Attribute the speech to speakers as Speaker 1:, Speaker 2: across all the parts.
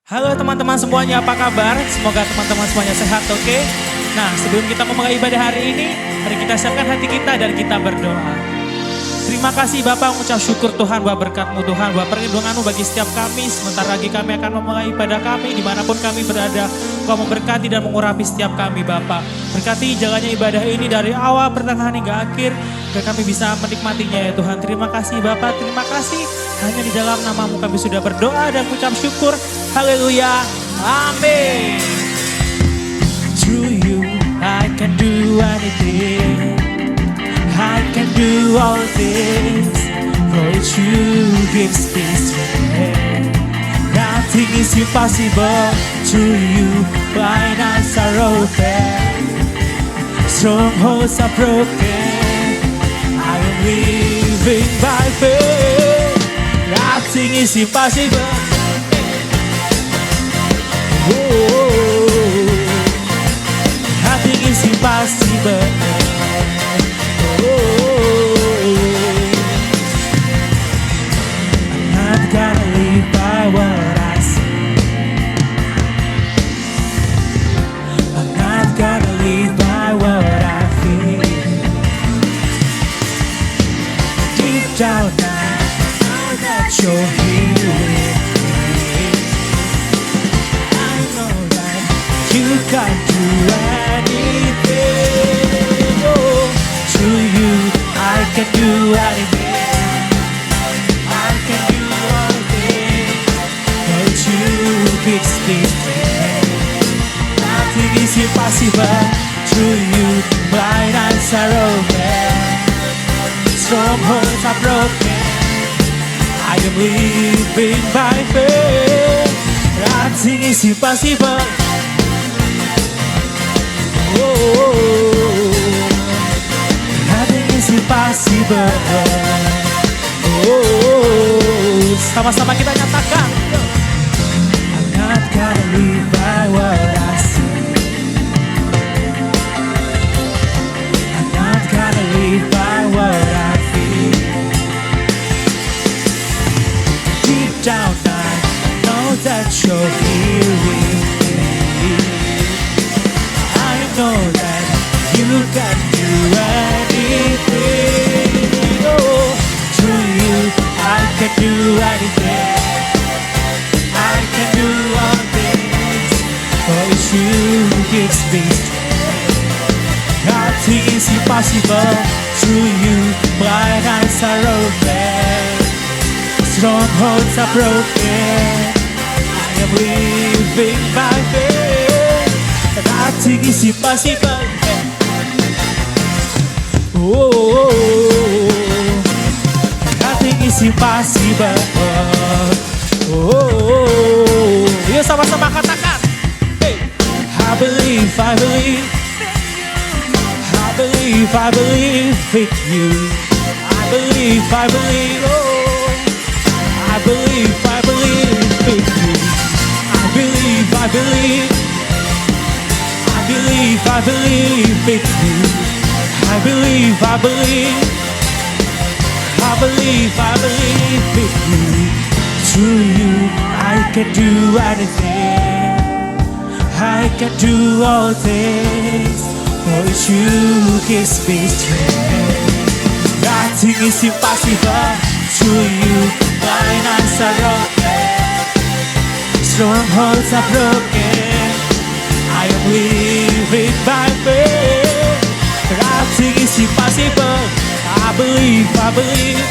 Speaker 1: Halo teman-teman semuanya, apa kabar? Semoga teman-teman semuanya sehat, oke? Nah, sebelum kita memulai ibadah hari ini, mari kita siapkan hati kita dan kita berdoa. Terima kasih Bapak, mengucap syukur Tuhan buat berkat-Mu Tuhan, buat perlindungan-Mu bagi setiap kami. Sebentar lagi kami akan memulai ibadah kami, dimanapun kami berada. Kau memberkati dan mengurapi setiap kami Bapak. Berkati jalannya ibadah ini dari awal, pertengahan hingga akhir, agar kami bisa menikmatinya ya Tuhan. Terima kasih Bapak, terima kasih. Hanya di dalam nama-Mu kami sudah berdoa dan mengucap syukur. Haleluya, amin. Through you, I can do anything. I can do all things, for it's you gives me strength. Nothing is impossible to you, blind eyes are open, strongholds are broken. I am living by faith. Nothing is impossible. Oh, nothing is impossible. I'm not gonna live by what I see. I'm not gonna live by what I feel. Deep down I know that you're here with me. I know that you can do anything. To you, I can do anything. I can do all things. But you gives me strength. Nothing is impossible. To you, blind eyes are open, strongholds are broken. I am living by faith. Nothing is impossible. Nothing is impossible. Sama-sama kita nyatakan. I'm not gonna live by what I see. I'm not gonna live by what I feel. Deep down I know that you're here with me. I know that you can do anything. Oh, to you, I can do anything. I can do all things. For it's you who gives me strength. Nothing is impossible. To you, blind eyes are open, strongholds are broken. I am living by faith. Nothing is impossible. Nothing is impossible. Yuk sama-sama katakan. Hey. I believe, I believe, I believe, I believe in you. I believe, I believe, oh, I believe, I believe in you. I believe, I believe, I believe, I believe in you. I believe, I believe, I believe, I believe in you. Through you, I can do anything. I can do all things. For it's you who gives me strength. Nothing is impossible. Through you, blind eyes are open, strongholds are broken. I am living by faith. Nothing is impossible. I believe, I believe,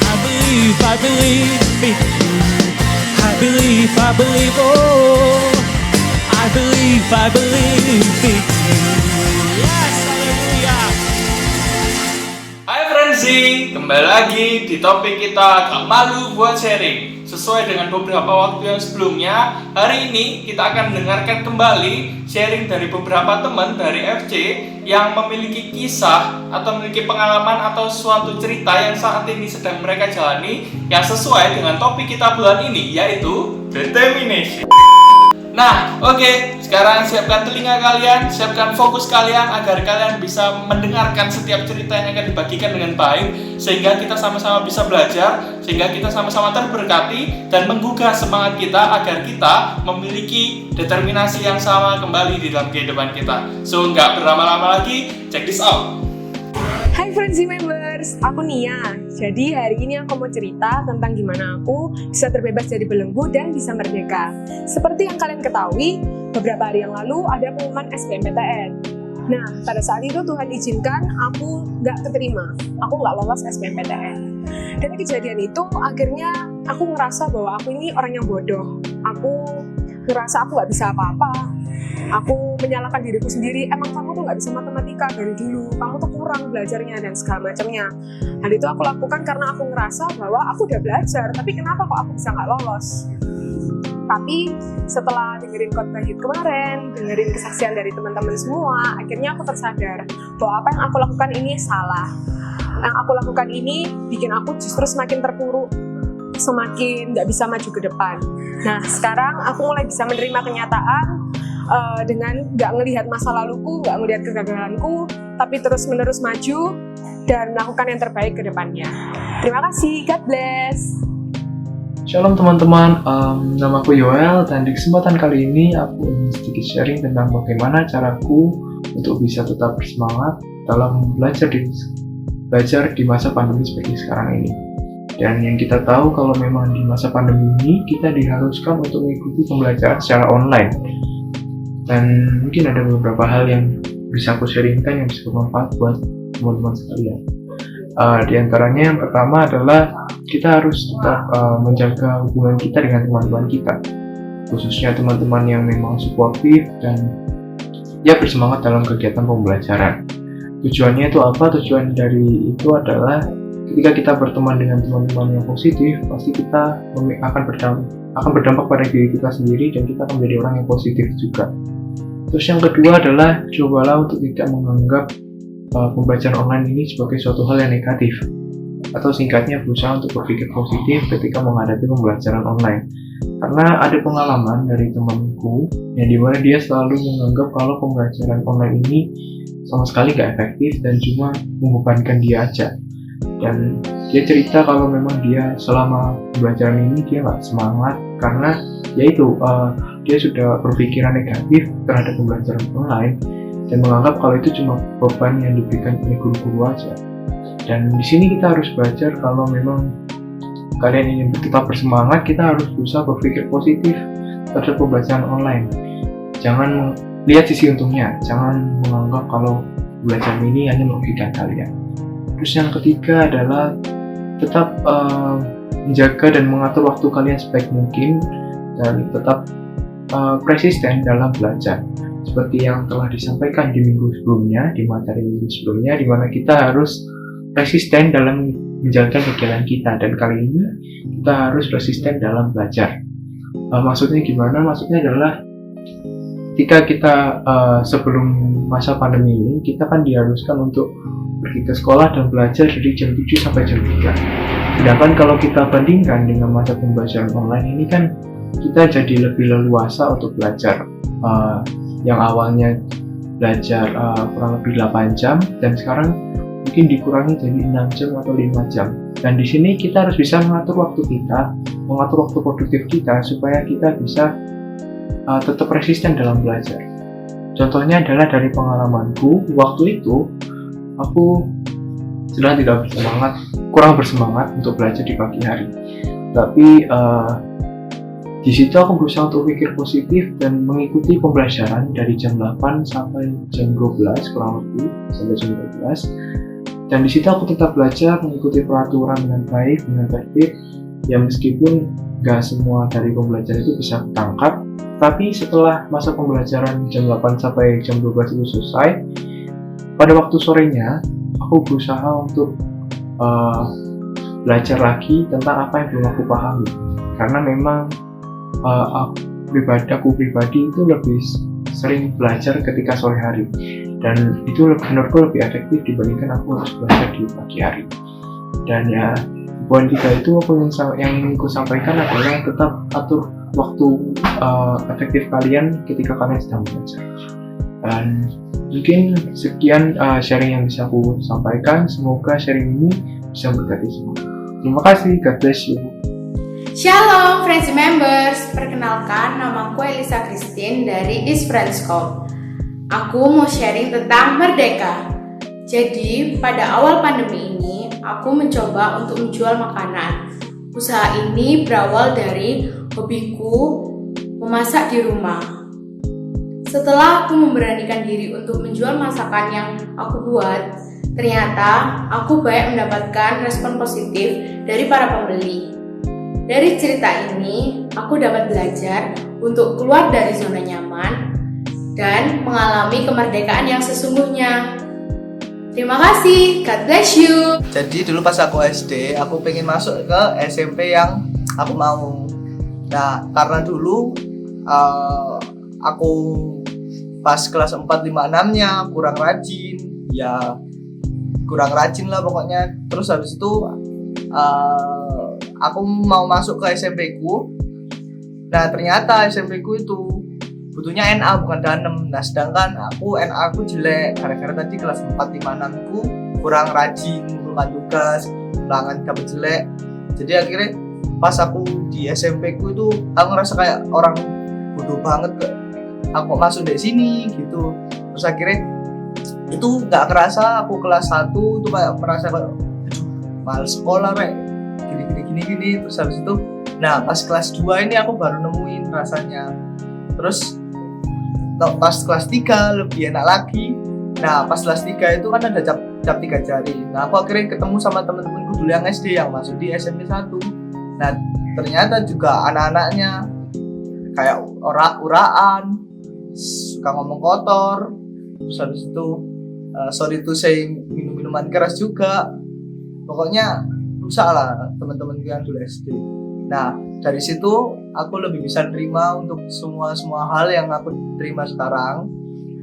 Speaker 1: I believe, I believe in you. I believe, I believe, oh, I believe in you. Yes, haleluya.
Speaker 2: Hai Frenzy, kembali lagi di topik kita gak malu buat sharing. Sesuai dengan beberapa waktu yang sebelumnya, hari ini kita akan mendengarkan kembali sharing dari beberapa teman dari FC yang memiliki kisah atau memiliki pengalaman atau suatu cerita yang saat ini sedang mereka jalani yang sesuai dengan topik kita bulan ini, yaitu determination. Nah, oke. Sekarang siapkan telinga kalian, siapkan fokus kalian agar kalian bisa mendengarkan setiap cerita yang akan dibagikan dengan baik, sehingga kita sama-sama bisa belajar, sehingga kita sama-sama terberkati dan menggugah semangat kita agar kita memiliki determinasi yang sama kembali di dalam kehidupan kita. So, nggak berlama-lama lagi, check this out.
Speaker 3: Hai Frenzy Members, aku Nia. Jadi hari ini aku mau cerita tentang gimana aku bisa terbebas dari belenggu dan bisa merdeka. Seperti yang kalian ketahui, beberapa hari yang lalu ada pengumuman SBMPTN. Nah, pada saat itu Tuhan izinkan aku nggak keterima, aku nggak lolos SBMPTN. Dari kejadian itu, akhirnya aku ngerasa bahwa aku ini orang yang bodoh. Aku ngerasa aku nggak bisa apa-apa. Aku menyalahkan diriku sendiri, emang kamu tuh nggak bisa matematika dari dulu, kamu tuh kurang belajarnya dan segala macamnya. Hal itu aku lakukan karena aku ngerasa bahwa aku udah belajar, tapi kenapa kok aku bisa nggak lolos? Tapi setelah dengerin khotbah kemarin, dengerin kesaksian dari teman-teman semua, akhirnya aku tersadar bahwa apa yang aku lakukan ini salah. Yang aku lakukan ini bikin aku justru semakin terpuruk, semakin nggak bisa maju ke depan. Nah, sekarang aku mulai bisa menerima kenyataan dengan nggak ngelihat masa laluku, nggak ngelihat kegagalanku, tapi terus-menerus maju dan melakukan yang terbaik ke depannya. Terima kasih, God bless.
Speaker 4: Shalom teman-teman, namaku Yoel dan di kesempatan kali ini aku ingin sedikit sharing tentang bagaimana caraku untuk bisa tetap bersemangat dalam belajar di masa pandemi seperti sekarang ini. Dan yang kita tahu kalau memang di masa pandemi ini kita diharuskan untuk mengikuti pembelajaran secara online. Dan mungkin ada beberapa hal yang bisa aku sharingkan yang bisa bermanfaat buat teman-teman sekalian. Di antaranya yang pertama adalah kita harus tetap menjaga hubungan kita dengan teman-teman kita, khususnya teman-teman yang memang suportif dan ya bersemangat dalam kegiatan pembelajaran. Tujuannya itu apa? Tujuan dari itu adalah ketika kita berteman dengan teman-teman yang positif, pasti kita akan berdampak pada diri kita sendiri dan kita akan menjadi orang yang positif juga. Terus yang kedua adalah cobalah untuk tidak menganggap pembelajaran online ini sebagai suatu hal yang negatif, atau singkatnya berusaha untuk berpikir positif ketika menghadapi pembelajaran online. Karena ada pengalaman dari temanku yang dimana dia selalu menganggap kalau pembelajaran online ini sama sekali gak efektif dan cuma membebankan dia aja. Dan dia cerita kalau memang dia selama pembelajaran ini dia gak semangat karena yaitu dia sudah berpikiran negatif terhadap pembelajaran online dan menganggap kalau itu cuma beban yang diberikan oleh guru-guru aja. Dan di sini kita harus belajar kalau memang kalian ingin tetap bersemangat, kita harus berusaha berpikir positif terhadap pembelajaran online. Jangan lihat sisi untungnya, jangan menganggap kalau belajar ini hanya merugikan kalian. Terus yang ketiga adalah tetap menjaga dan mengatur waktu kalian sebaik mungkin dan tetap persisten dalam belajar. Seperti yang telah disampaikan di minggu sebelumnya, di materi minggu sebelumnya, di mana kita harus resisten dalam menjalankan kegiatan kita, dan kali ini kita harus resisten dalam belajar. Maksudnya gimana? Maksudnya adalah ketika kita sebelum masa pandemi ini, kita kan diharuskan untuk pergi ke sekolah dan belajar dari jam 7 sampai jam 3. Sedangkan kalau kita bandingkan dengan masa pembelajaran online ini kan kita jadi lebih leluasa untuk belajar. Yang awalnya belajar kurang lebih 8 jam dan sekarang mungkin dikurangi jadi 6 jam atau 5 jam. Dan di sini kita harus bisa mengatur waktu kita, mengatur waktu produktif kita supaya kita bisa tetap resisten dalam belajar. Contohnya adalah dari pengalamanku, waktu itu aku sedang kurang bersemangat untuk belajar di pagi hari. Tapi di situ aku berusaha untuk pikir positif dan mengikuti pembelajaran dari jam 8 sampai jam 12 kurang lebih sampai jam 12. Dan di situ aku tetap belajar mengikuti peraturan dengan baik, dengan tertib. Ya meskipun gak semua dari pembelajaran itu bisa ketangkap, tapi setelah masa pembelajaran jam 8 sampai jam 12 itu selesai, pada waktu sorenya aku berusaha untuk belajar lagi tentang apa yang belum aku pahami. Karena memang aku pribadi itu lebih sering belajar ketika sore hari, dan itu menurutku lebih efektif dibandingkan aku harus belajar di pagi hari. Dan ya poin 3 itu yang ingin ku sampaikan adalah tetap atur waktu efektif kalian ketika kalian sedang belajar. Dan mungkin sekian sharing yang bisa aku sampaikan. Semoga sharing ini bisa memberkati semua. Terima kasih, God bless you.
Speaker 5: Shalom Friends Members, perkenalkan namaku Elisa Christine dari East Friends Call. Aku mau sharing tentang merdeka. Jadi pada awal pandemi ini aku mencoba untuk menjual makanan. Usaha ini berawal dari hobiku memasak di rumah. Setelah aku memberanikan diri untuk menjual masakan yang aku buat, ternyata aku banyak mendapatkan respon positif dari para pembeli. Dari cerita ini, aku dapat belajar untuk keluar dari zona nyaman dan mengalami kemerdekaan yang sesungguhnya. Terima kasih, God bless you.
Speaker 6: Jadi dulu pas aku SD, aku pengen masuk ke SMP yang aku mau. Nah, karena dulu aku pas kelas 4, 5, 6-nya kurang rajin lah pokoknya. Terus habis itu aku mau masuk ke SMP ku. Nah ternyata SMP ku itu butuhnya NA bukan danem. Nah sedangkan NA aku jelek gara-gara tadi kelas 4, 5, 6 ku kurang rajin, melakukan tugas, ulangan dapat jelek. Jadi akhirnya pas aku di SMP ku itu aku ngerasa kayak orang bodoh banget aku masuk dari sini gitu. Terus akhirnya itu nggak kerasa aku kelas 1 itu kayak merasa kayak males sekolah gini. Terus habis itu nah pas kelas 2 ini aku baru nemuin rasanya. Terus pas kelas 3 lebih enak lagi. Nah pas kelas 3 itu kan ada cap 3 jari. Nah aku akhirnya ketemu sama temen-temenku dulu yang SD yang masuk di SMP 1. Nah ternyata juga anak-anaknya kayak uraan, suka ngomong kotor. Terus habis itu sorry to say minuman keras juga. Pokoknya rusak lah teman-teman yang dulu SD. Nah dari situ aku lebih bisa terima untuk semua hal yang aku terima sekarang.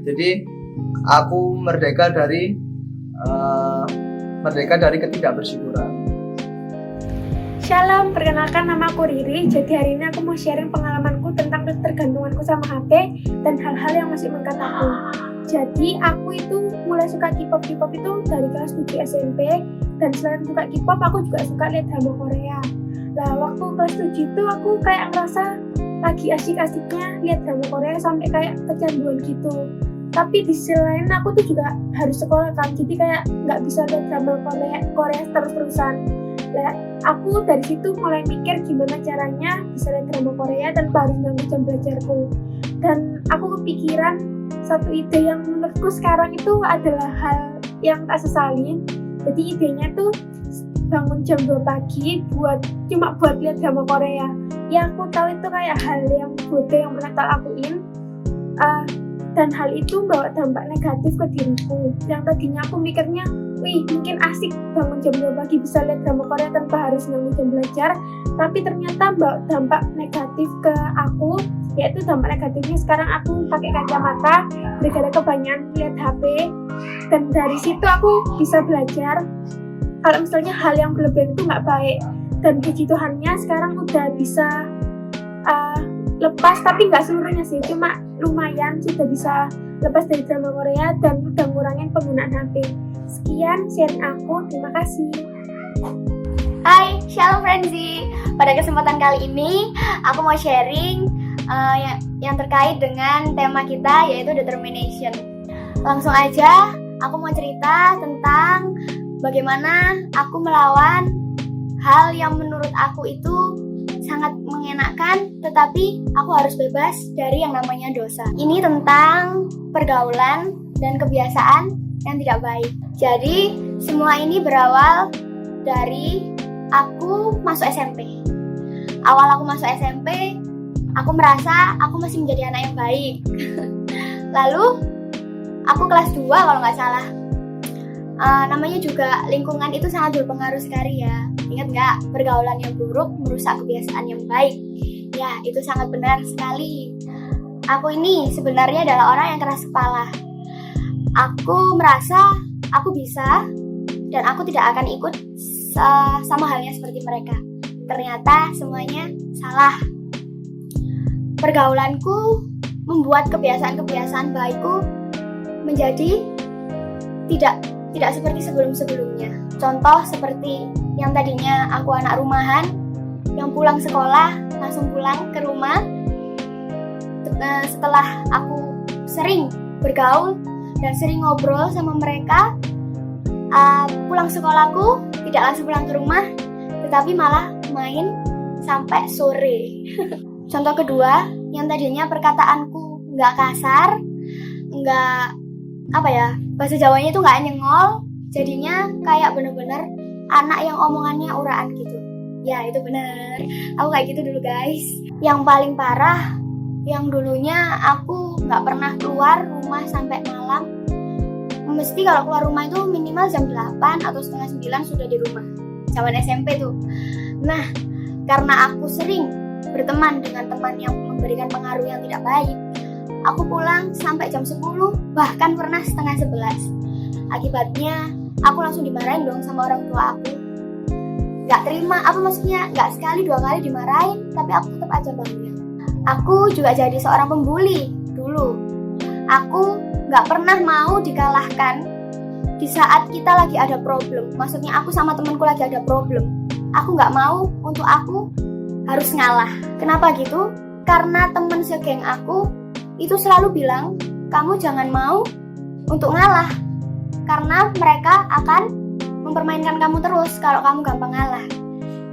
Speaker 6: Jadi aku merdeka dari ketidakbersyukuran.
Speaker 7: Shalom, perkenalkan nama aku Riri. Jadi hari ini aku mau sharing pengalamanku tentang ketergantunganku sama HP dan hal-hal yang masih mengangkat aku. Jadi aku itu mulai suka K-pop itu dari kelas 7 SMP. Dan selain suka K-pop, aku juga suka lihat drama Korea. Nah, waktu kelas 7 itu aku kayak ngerasa lagi asik-asiknya lihat drama Korea sampai kayak kecanduan gitu. Tapi di sisi lain aku tuh juga harus sekolah kan, jadi kayak nggak bisa lihat drama Korea terus-terusan. Nah, aku dari situ mulai mikir gimana caranya bisa lihat drama Korea tanpa harus ganggu jam belajarku. Dan aku kepikiran satu ide yang menurutku sekarang itu adalah hal yang tak sesalin. Jadi idenya tuh bangun jam 2 pagi cuma buat lihat drama Korea. Yang aku tahu itu kayak hal yang bodoh yang pernah tak lakuin. Dan hal itu membawa dampak negatif ke diriku. Yang tadinya aku mikirnya, wih mungkin asik bangun jam 2 pagi bisa lihat drama Korea tanpa harus ganggu jam belajar. Tapi ternyata membawa dampak negatif ke aku, yaitu dampak negatifnya sekarang aku pakai kacamata gara-gara kebanyakan lihat HP. Dan dari situ aku bisa belajar kalau misalnya hal yang berlebihan itu nggak baik. Dan puji Tuhannya sekarang udah bisa lepas, tapi nggak seluruhnya sih, cuma lumayan sudah bisa lepas dari drama Korea dan udah ngurangin penggunaan HP. Sekian sharing aku, terima kasih.
Speaker 8: Hai, Shalom Frenzy. Pada kesempatan kali ini aku mau sharing yang terkait dengan tema kita, yaitu determination. Langsung aja, aku mau cerita tentang bagaimana aku melawan hal yang menurut aku itu sangat mengenakan, tetapi aku harus bebas dari yang namanya dosa. Ini tentang pergaulan dan kebiasaan yang tidak baik. Jadi, semua ini berawal dari aku masuk SMP. Awal aku masuk SMP, aku merasa aku masih menjadi anak yang baik. Lalu, aku kelas 2 kalau nggak salah. Namanya juga lingkungan itu sangat berpengaruh sekali ya. Ingat nggak, pergaulan yang buruk merusak kebiasaan yang baik. Ya, itu sangat benar sekali. Aku ini sebenarnya adalah orang yang keras kepala. Aku merasa aku bisa dan aku tidak akan ikut sama halnya seperti mereka. Ternyata semuanya salah. Pergaulanku membuat kebiasaan-kebiasaan baikku menjadi tidak seperti sebelum-sebelumnya. Contoh seperti yang tadinya aku anak rumahan, yang pulang sekolah langsung pulang ke rumah. Setelah aku sering bergaul dan sering ngobrol sama mereka, pulang sekolahku tidak langsung pulang ke rumah, tetapi malah main sampai sore. Contoh kedua, yang tadinya perkataanku nggak kasar, nggak bahasa Jawanya itu nggak nyengol, jadinya kayak bener-bener anak yang omongannya uraan gitu. Ya itu bener, aku kayak gitu dulu guys. Yang paling parah, yang dulunya aku nggak pernah keluar rumah sampai malam. Mesti kalau keluar rumah itu minimal jam 8 atau setengah 9 sudah di rumah. Zaman SMP tuh. Nah, karena aku sering berteman dengan teman yang memberikan pengaruh yang tidak baik, aku pulang sampai jam 10, bahkan pernah setengah 11. Akibatnya, aku langsung dimarahin dong sama orang tua aku. Gak terima, gak sekali 2 kali dimarahin, tapi aku tetap aja bangga. Aku juga jadi seorang pembuli dulu. Aku gak pernah mau dikalahkan di saat kita lagi ada problem. Maksudnya aku sama temanku lagi ada problem. Aku gak mau untuk aku harus ngalah. Kenapa gitu? Karena temen segeng aku itu selalu bilang, kamu jangan mau untuk ngalah, karena mereka akan mempermainkan kamu terus kalau kamu gampang ngalah.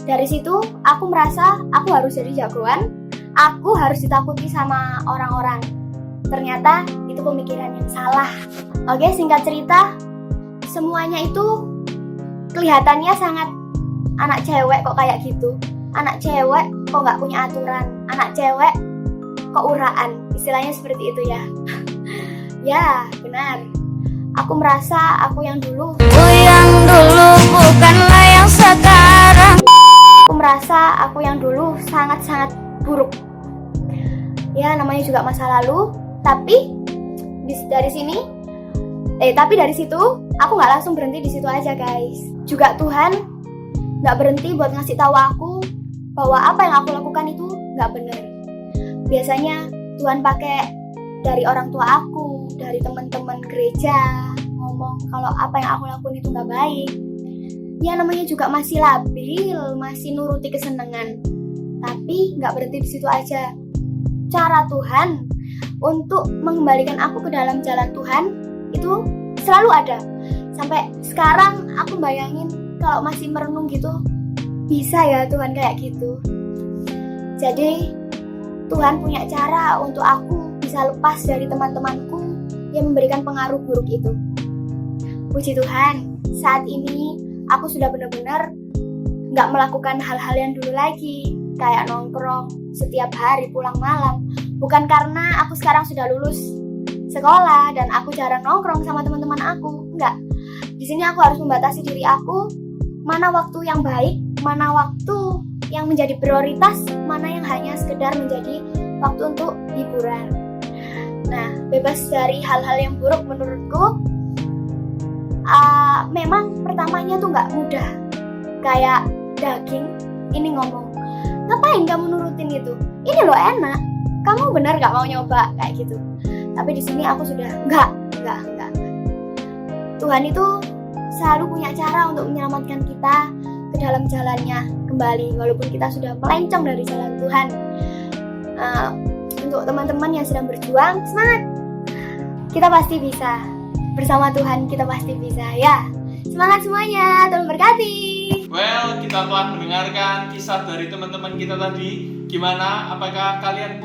Speaker 8: Dari situ aku merasa aku harus jadi jagoan, aku harus ditakuti sama orang-orang. Ternyata itu pemikiran yang salah. Oke, singkat cerita, semuanya itu kelihatannya sangat anak cewek kok kayak gitu. Anak cewek kok gak punya aturan, anak cewek kok uraan, istilahnya seperti itu ya. Ya, benar. Aku merasa aku yang dulu bukanlah yang sekarang. Aku merasa aku yang dulu sangat-sangat buruk. Ya, namanya juga masa lalu. Tapi dari situ aku nggak langsung berhenti di situ aja guys. Juga Tuhan nggak berhenti buat ngasih tahu aku bahwa apa yang aku lakukan itu nggak benar. Biasanya Tuhan pakai dari orang tua aku, dari teman-teman gereja, ngomong kalau apa yang aku lakukan itu nggak baik. Ya namanya juga masih labil, masih nuruti kesenangan. Tapi nggak berhenti di situ aja. Cara Tuhan untuk mengembalikan aku ke dalam jalan Tuhan itu selalu ada. Sampai sekarang aku bayangin kalau masih merenung gitu, bisa ya Tuhan kayak gitu. Jadi Tuhan punya cara untuk aku bisa lepas dari teman-temanku yang memberikan pengaruh buruk itu. Puji Tuhan, saat ini aku sudah benar-benar gak melakukan hal-hal yang dulu lagi, kayak nongkrong setiap hari pulang malam. Bukan karena aku sekarang sudah lulus sekolah dan aku jarang nongkrong sama teman-teman aku, enggak. Di sini aku harus membatasi diri aku, mana waktu yang baik, mana waktu yang menjadi prioritas, mana yang hanya sekedar menjadi waktu untuk hiburan. Nah, bebas dari hal-hal yang buruk menurutku, memang pertamanya tuh nggak mudah. Kayak daging, ini ngomong, ngapain kamu nurutin itu? Ini loh enak, kamu bener nggak mau nyoba kayak gitu. Tapi di sini aku sudah enggak. Tuhan itu selalu punya cara untuk menyelamatkan kita ke dalam jalannya kembali, walaupun kita sudah melencong dari jalan Tuhan. Untuk teman-teman yang sedang berjuang, semangat! Kita pasti bisa. Bersama Tuhan kita pasti bisa ya. Semangat semuanya, Tuhan berkati.
Speaker 2: Well, kita telah mendengarkan kisah dari teman-teman kita tadi. Gimana? Apakah kalian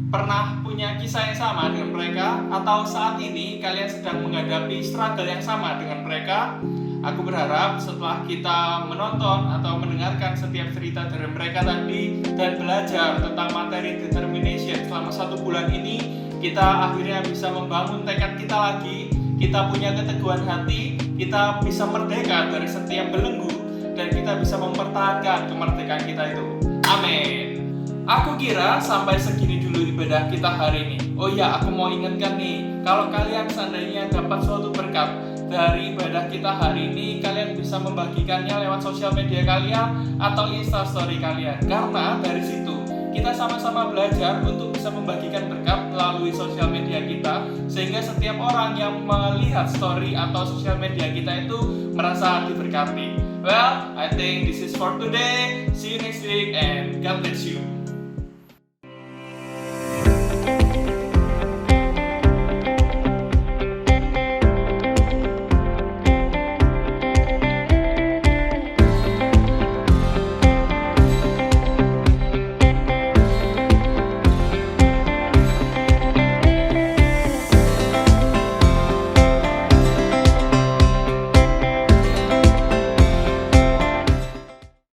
Speaker 2: pernah punya kisah yang sama dengan mereka? Atau saat ini kalian sedang menghadapi struggle yang sama dengan mereka? Aku berharap setelah kita menonton atau mendengarkan setiap cerita dari mereka tadi dan belajar tentang materi determination selama 1 bulan ini, kita akhirnya bisa membangun tekad kita lagi, kita punya keteguhan hati, kita bisa merdeka dari setiap belenggu, dan kita bisa mempertahankan kemerdekaan kita itu. Amin. Aku kira sampai segini dulu ibadah kita hari ini. Oh ya, aku mau ingatkan nih, kalau kalian seandainya dapat suatu berkat, dari ibadah kita hari ini kalian bisa membagikannya lewat sosial media kalian atau instastory kalian. Karena dari situ kita sama-sama belajar untuk bisa membagikan berkat melalui sosial media kita, sehingga setiap orang yang melihat story atau sosial media kita itu merasa diberkati. Well, I think this is for today. See you next week and God bless you.